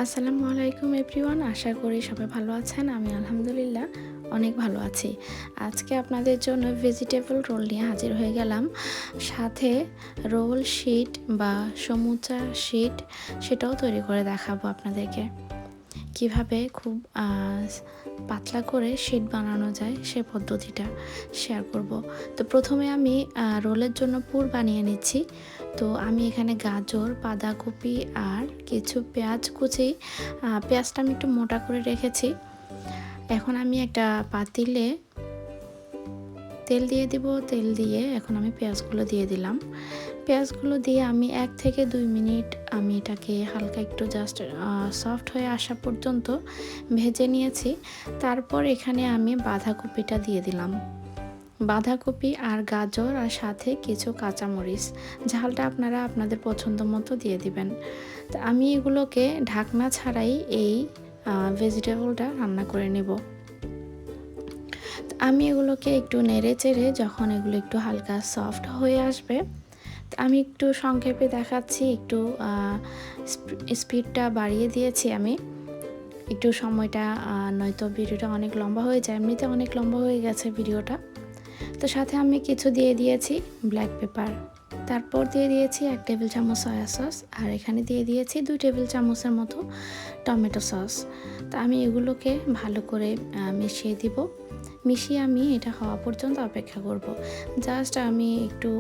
আসসালামু আলাইকুম এভরিওয়ান, আশা করি সবাই ভালো আছেন। আমি আলহামদুলিল্লাহ অনেক ভালো আছি। আজকে আপনাদের জন্য ভেজিটেবল রোল নিয়ে হাজির হয়ে গেলাম। সাথে রোল শিট বা সমুচা শিট সেটাও তৈরি করে দেখাবো আপনাদেরকে। কিভাবে খুব পাতলা করে শিট বানানো যায় সে পদ্ধতিটা শেয়ার করব। তো প্রথমে আমি রোলের জন্য পুর বানিয়ে নিচ্ছি। তো আমি এখানে গাজর, বাঁধাকপি আর কিছু পেঁয়াজ কুচি, পেঁয়াজটা আমি একটু মোটা করে রেখেছি। এখন আমি একটা পাতিলে তেল দিয়ে দিব। তেল দিয়ে এখন আমি পেঁয়াজগুলো দিয়ে দিলাম। পেঁয়াজগুলো দিয়ে আমি 1 থেকে 2 মিনিট আমি এটাকে হালকা একটু জাস্ট সফট হয়ে আসা পর্যন্ত ভেজে নিয়েছি। তারপর এখানে আমি বাঁধাকপিটা দিয়ে দিলাম। বাঁধাকপি আর গাজর আর সাথে কিছু কাঁচামরিচ, ঝালটা আপনারা আপনাদের পছন্দ মতো দিয়ে দিবেন। তো আমি এগুলোকে ঢাকনা ছাড়াই এই ভেজিটেবলটা রান্না করে নেব। আমি এগুলোকে একটু নেড়ে চেড়ে যখন এগুলো একটু হালকা সফট হয়ে আসবে, আমি একটু সংক্ষেপে দেখাচ্ছি, একটু স্পিডটা বাড়িয়ে দিয়েছি আমি একটু সময়টা, নয়তো ভিডিওটা অনেক লম্বা হয়ে যায়। এমনিতে অনেক লম্বা হয়ে গেছে ভিডিওটা। তো সাথে আমি কিছু দিয়ে দিয়েছি ব্ল্যাক পেপার, তারপর দিয়ে দিয়েছি 1 টেবিল চামচ সয়া সস, আর এখানে দিয়ে দিয়েছি 2 টেবিল চামচের মতো টমেটো সস। তো আমি এগুলোকে ভালো করে মিশিয়ে দিব। মিশিয়ে আমি এটা হওয়া পর্যন্ত অপেক্ষা করব। জাস্ট আমি একটু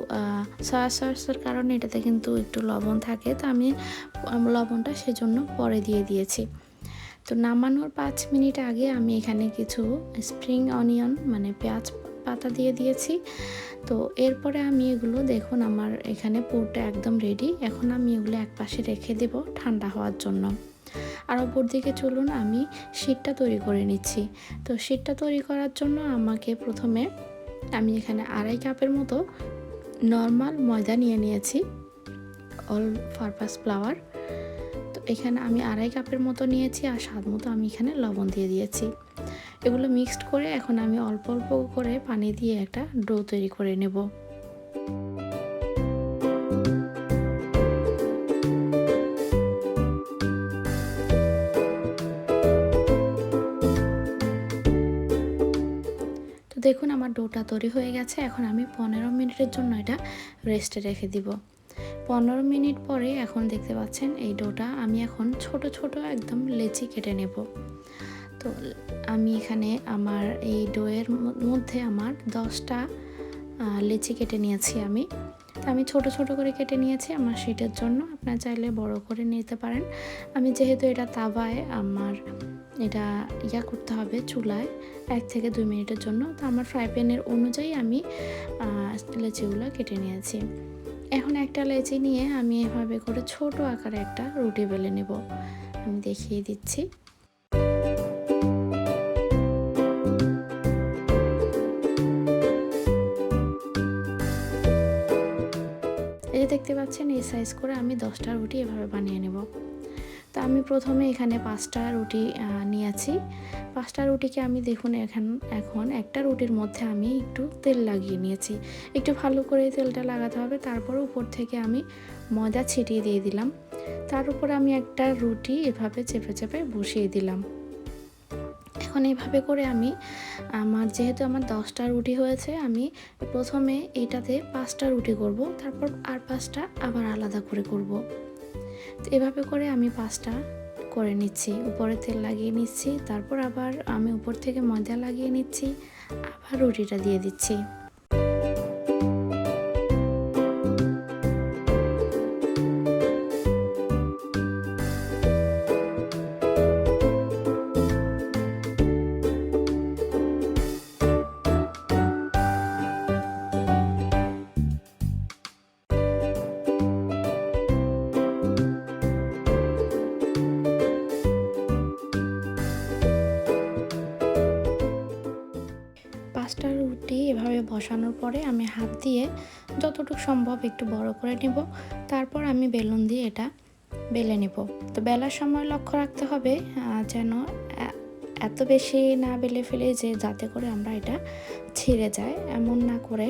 সয়া সসের কারণে এটাতে কিন্তু একটু লবণ থাকে, তো আমি লবণটা সেজন্য পরে দিয়ে দিয়েছি। তো নামানোর 5 মিনিট আগে আমি এখানে কিছু স্প্রিং অনিয়ন মানে পেঁয়াজ পাতা দিয়ে দিয়েছি। তো এরপরে আমি এগুলো দেখুন, আমার এখানে পুরটা একদম রেডি। এখন আমি এগুলো এক পাশে রেখে দেব ঠান্ডা হওয়ার জন্য। আর অপর দিকে চলুন আমি শিটটা তৈরি করে নিচ্ছি। তো শিটটা তৈরি করার জন্য আমাকে প্রথমে আমি এখানে 2.5 কাপের মতো নর্মাল ময়দা নিয়ে নিয়েছি, অল পারপাস ফ্লাওয়ার। তো এখানে আমি 2.5 কাপের মতো নিয়েছি, আর স্বাদ মতো আমি এখানে লবণ দিয়ে দিয়েছি। এগুলো মিক্সড করে এখন আমি অল্প অল্প করে পানি দিয়ে একটা ডো তৈরি করে নেব। তো দেখুন আমার ডোটা তৈরি হয়ে গেছে। এখন আমি 15 মিনিটের জন্য এটা রেস্টে রেখে দিব। 15 মিনিট পরে এখন দেখতে পাচ্ছেন এই ডোটা আমি এখন ছোট ছোট একদম লেচি কেটে নেব। তো আমি এখানে আমার এই ডোয়ের মধ্যে আমার 10টা লেচি কেটে নিয়েছি আমি। তো আমি ছোট ছোট করে কেটে নিয়েছি আমার শিটের জন্য, আপনারা চাইলে বড় করে নিতে পারেন। আমি যেহেতু এটা তাওয়ায় আমার এটা করতে হবে চুলায় 1 থেকে 2 মিনিটের জন্য, তো আমার ফ্রাই প্যানের অনুযায়ী আমি লেচিগুলো কেটে নিয়েছি। এখন একটা লেচি নিয়ে আমি এভাবে করে ছোট আকারে একটা রুটি বেলে নেব। আমি দেখিয়ে দিচ্ছি। এই যে দেখতে পাচ্ছেন এই সাইজ করে আমি 10টা রুটি এভাবে বানিয়ে নেব। তো আমি প্রথমে এখানে 5টা রুটি নিয়েছি। 5টা রুটিকে আমি দেখুন এখন একটা রুটির মধ্যে আমি একটু তেল লাগিয়ে নিয়েছি। একটু ভালো করে তেলটা লাগাতে হবে। তারপর উপর থেকে আমি ময়দা ছিটিয়ে দিয়ে দিলাম। তার উপর আমি একটা রুটি এভাবে চেপে চেপে বসিয়ে দিলাম। এখন এইভাবে করে আমি যেহেতু আমার 10টা রুটি হয়েছে, আমি প্রথমে এটাতে 5টা রুটি করব, তারপর আর 5টা আবার আলাদা করে করব। তো এভাবে করে আমি 5টা করে নিচ্ছি, উপরে তেল লাগিয়ে নিচ্ছি, তারপর আবার আমি উপর থেকে ময়দা লাগিয়ে নিচ্ছি, আবার রুটিটা দিয়ে দিচ্ছি। পাঁচটা রুটি এভাবে বসানোর পরে আমি হাত দিয়ে যতটুকু সম্ভব একটু বড় করে নেব। তারপর আমি বেলুন দিয়ে এটা বেলে নেব। তো বেলার সময় লক্ষ্য রাখতে হবে যেন এত বেশি না বেলে ফেলে যে যাতে করে আমরা এটা ছিঁড়ে যায়, এমন না করে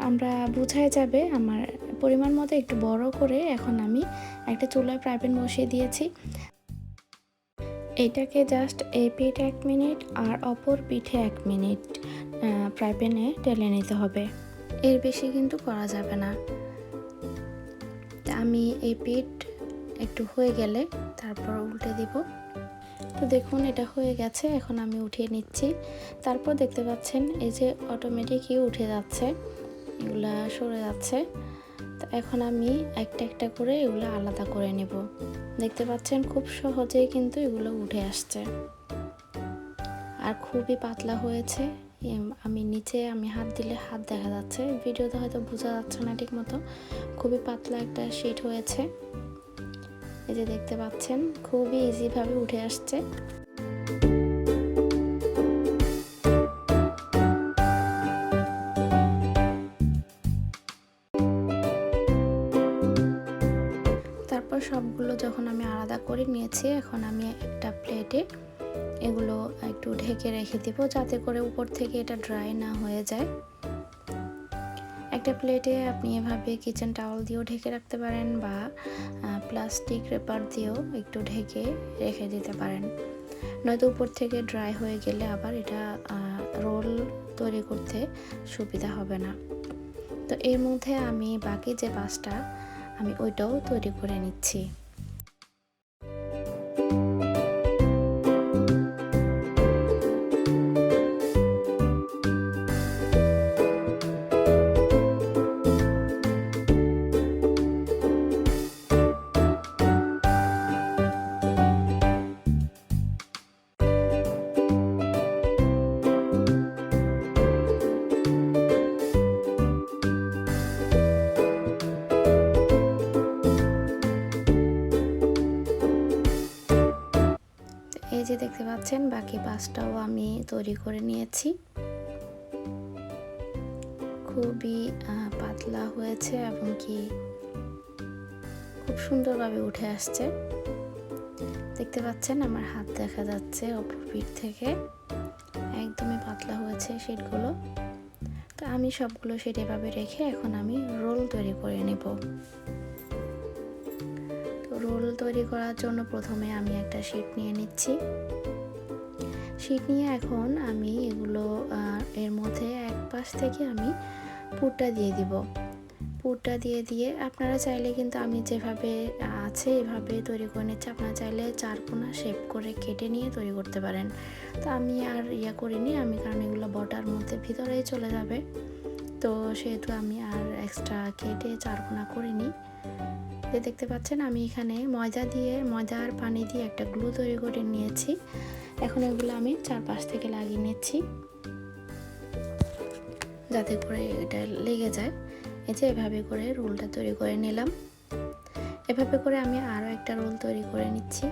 আমরা বোঝাই যাবে। আমার পরিমাণ মতো একটু বড় করে এখন আমি একটা চুলায় ফ্রাই প্যান বসিয়ে দিয়েছি। এটাকে জাস্ট এই পিঠ 1 মিনিট আর অপর পিঠে 1 মিনিট ফ্রাই প্যানে ঢেলে নিতে হবে, এর বেশি কিন্তু করা যাবে না। আমি এই পিঠ একটু হয়ে গেলে তারপর উল্টে দিব। তো দেখুন এটা হয়ে গেছে, এখন আমি উঠিয়ে নিচ্ছি। তারপর দেখতে পাচ্ছেন এই যে অটোমেটিকই উঠে যাচ্ছে, এগুলা সরে যাচ্ছে। তো এখন আমি একটা একটা করে এগুলো আলাদা করে নেব। দেখতে পাচ্ছেন খুব সহজেই কিন্তু এগুলো উঠে আসছে আর খুবই পাতলা হয়েছে। আমি নিচে হাত দিলে হাত দেখা যাচ্ছে, ভিডিওতে হয়তো বোঝা যাচ্ছে না ঠিক মতো। খুবই পাতলা একটা শীট হয়েছে, এই যে দেখতে পাচ্ছেন খুবই ইজিভাবে উঠে আসছে। তারপর সবগুলো যখন আমি আলাদা করে নিয়েছি, এখন আমি একটা প্লেটে এগুলো একটু ঢেকে রেখে দিব, যাতে করে উপর থেকে এটা ড্রাই না হয়ে যায়। একটা প্লেটে আপনি এভাবে কিচেন টাওয়াল দিয়েও ঢেকে রাখতে পারেন বা প্লাস্টিক পেপার দিয়েও একটু ঢেকে রেখে দিতে পারেন, নয়তো উপর থেকে ড্রাই হয়ে গেলে আবার এটা রোল তৈরি করতে সুবিধা হবে না। তো এর মধ্যে আমি বাকি যে পাঁচটা আমি ওইটাও তৈরি করে নিচ্ছি। এই যে দেখতে পাচ্ছেন বাকি পাঁচটাও আমি তৈরি করে নিয়েছি। খুবই পাতলা হয়েছে এবং কি খুব সুন্দরভাবে উঠে আসছে। দেখতে পাচ্ছেন আমার হাত দেখা যাচ্ছে অপর পিঠ থেকে, একদমই পাতলা হয়েছে শীটগুলো। তো আমি সবগুলো শীট এভাবে রেখে এখন আমি রোল তৈরি করে নেব। তো রোল তৈরি করার জন্য প্রথমে আমি একটা শীট নিয়ে নিচ্ছি। শীট নিয়ে এখন আমি এগুলো এর মধ্যে এক পাশ থেকে আমি পুরটা দিয়ে দিব। পুরটা দিয়ে আপনারা চাইলে কিন্তু আমি যেভাবে আছে এভাবে তৈরি করে নিচ্ছি, আপনারা চাইলে চারকোনা শেপ করে কেটে নিয়ে তৈরি করতে পারেন। তো আমি আর করিনি, আমি কারণ এগুলো বটার মধ্যে ভিতরেই চলে যাবে, তো সেহেতু আমি আর এক্সট্রা কেটে চারকোনা করিনি। দেখতে পাচ্ছেন আমি এখানে ময়দা আর পানি দিয়ে একটা গ্লু তৈরি করে নিয়েছি। এখন এগুলো আমি চারপাশ থেকে লাগিয়ে নিচ্ছি যাতে করে এটা লেগে যায়। এই যে এভাবে করে রোলটা তৈরি করে নিলাম। এভাবে করে আমি আরও একটা রোল তৈরি করে নিচ্ছি।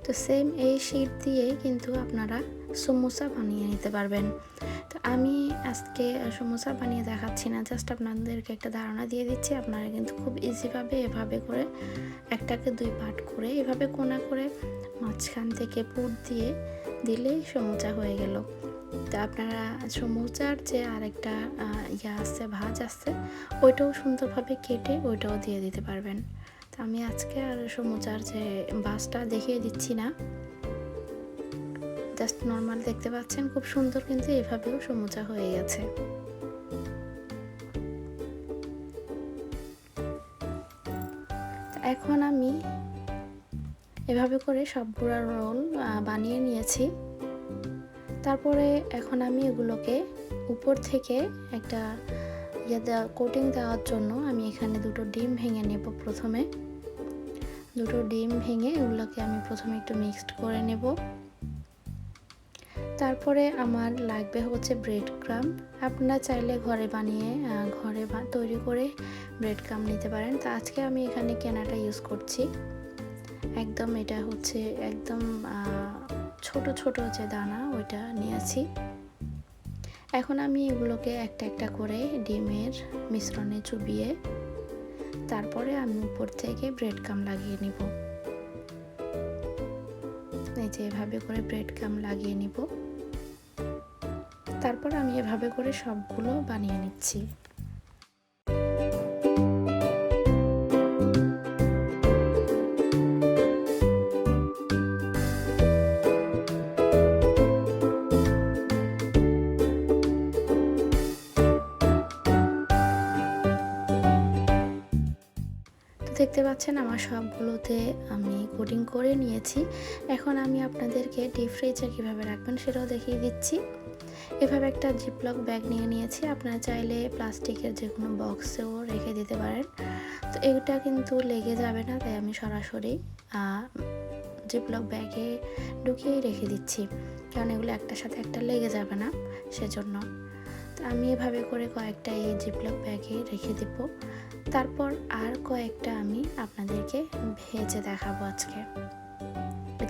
তো সেম এই শীট দিয়ে কিন্তু আপনারা সমোসা বানিয়ে নিতে পারবেন। তো আমি আজকে সমোসা বানিয়ে দেখাচ্ছি না, জাস্ট আপনাদেরকে একটা ধারণা দিয়ে দিচ্ছি। আপনারা কিন্তু খুব ইজিভাবে এভাবে করে একটাকে দুই পার্ট করে এভাবে কোনা করে মাঝখান থেকে পুর দিয়ে দিলেই সমোসা হয়ে গেল। তো আপনারা সমোসার যে আরেকটা আছে ভাঁজ আছে, ওইটাও সুন্দরভাবে কেটে ওইটাও দিয়ে দিতে পারবেন। তো আমি আজকে আর সমোসার যে বাসটা দেখিয়ে দিচ্ছি না, জাস্ট নর্মাল দেখতে পাচ্ছেন খুব সুন্দর, কিন্তু এভাবেও সমোসা হয়ে গেছে। এখন আমি এভাবে করে সবগুলো রোল বানিয়ে নিয়েছি। তারপরে এখন আমি এগুলোকে উপর থেকে একটা কোটিং দেওয়ার জন্য আমি এখানে দুটো ডিম ভেঙে নেব। প্রথমে দুটো ডিম ভেঙে এগুলোকে আমি প্রথমে একটু মিক্সড করে নেব। তারপরে আমার লাগবে হচ্ছে ব্রেড ক্রাম্ব। আপনারা চাইলে ঘরে তৈরি করে ব্রেড ক্রাম্ব নিতে পারেন। তো আজকে আমি এখানে কেনাটা ইউজ করছি। একদম এটা হচ্ছে একদম ছোট ছোট যে দানা ওইটা নিয়েছি। এখন আমি এগুলোকে একটা একটা করে ডিমের মিশ্রণে চুবিয়ে তারপরে আমি উপর থেকে ব্রেড ক্রাম লাগিয়ে নিব। এই যে এভাবে করে ব্রেড ক্রাম লাগিয়ে নিব। তারপর আমি এভাবে করে সবগুলো বানিয়ে নিচ্ছি। দেখতে পাচ্ছেন আমার সবগুলোতে আমি কোটিং করে নিয়েছি। এখন আমি আপনাদেরকে ডিপ ফ্রিজে কীভাবে রাখবেন সেটাও দেখিয়ে দিচ্ছি। এভাবে একটা জিপলক ব্যাগ নিয়ে নিয়েছি, আপনারা চাইলে প্লাস্টিকের যে কোনো বক্সেও রেখে দিতে পারেন। তো এটা কিন্তু লেগে যাবে না, তাই আমি সরাসরি জিপলক ব্যাগে ঢুকিয়েই রেখে দিচ্ছি, কারণ এগুলো একটার সাথে একটা লেগে যাবে না সেজন্য। তো আমি এভাবে করে কয়েকটা এই জিপলক ব্যাগে রেখে দেব। তারপর আর কয়েকটা আমি আপনাদেরকে ভেজে দেখাবো আজকে।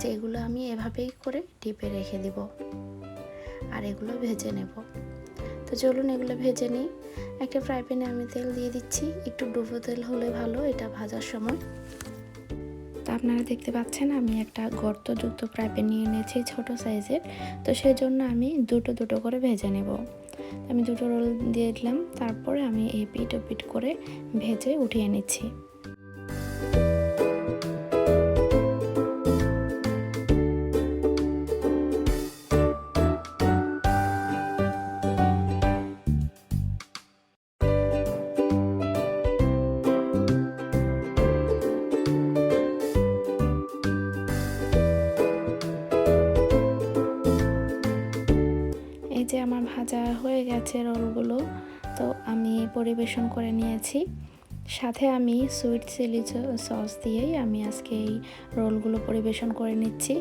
যে এগুলো আমি এভাবেই করে ডিপে রেখে দিব আর এগুলো ভেজে নেব। তো চলুন এগুলো ভেজে নিই। একটা ফ্রাই প্যানে আমি তেল দিয়ে দিচ্ছি, একটু ডুবো তেল হলে ভালো এটা ভাজার সময়। তো আপনারা দেখতে পাচ্ছেন আমি একটা গর্তযুক্ত ফ্রাই প্যান নিয়ে নিয়েছি ছোট সাইজের। তো সেই জন্য আমি দুটো করে ভেজে নেব। আমি দুটো রোল দিয়ে দিলাম, তারপরে আমি এই পিট ও পিট করে ভেজে উঠিয়ে নিচ্ছি। এই যে আমার ভাজা হয়ে গেছে রোলগুলো, তো আমি পরিবেশন করে নিয়েছি। সাথে আমি সুইট চিলি সস দিয়েই আমি আজকে এই রোলগুলো পরিবেশন করে নিচ্ছি।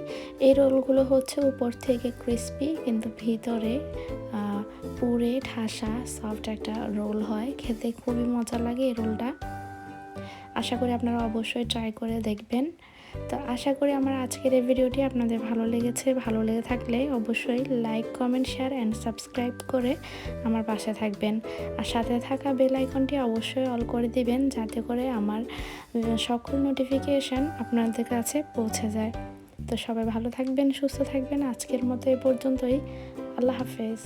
এই রোলগুলো হচ্ছে উপর থেকে ক্রিস্পি কিন্তু ভিতরে পুরে ঠাসা সফট একটা রোল হয়, খেতে খুবই মজা লাগে এই রোলটা। আশা করি আপনারা অবশ্যই ট্রাই করে দেখবেন। তো আশা করি আমার আজকের এই ভিডিওটি আপনাদের ভালো লেগেছে। ভালো লেগে থাকলে অবশ্যই like, comment, share and subscribe করে আমার পাশে থাকবেন। আর সাথে থাকা বেল আইকনটি অবশ্যই অল করে দিবেন, যাতে করে আমার সকল নোটিফিকেশান আপনাদের কাছে পৌঁছে যায়। তো সবাই ভালো থাকবেন, সুস্থ থাকবেন। আজকের মতো এ পর্যন্তই। আল্লাহ হাফেজ।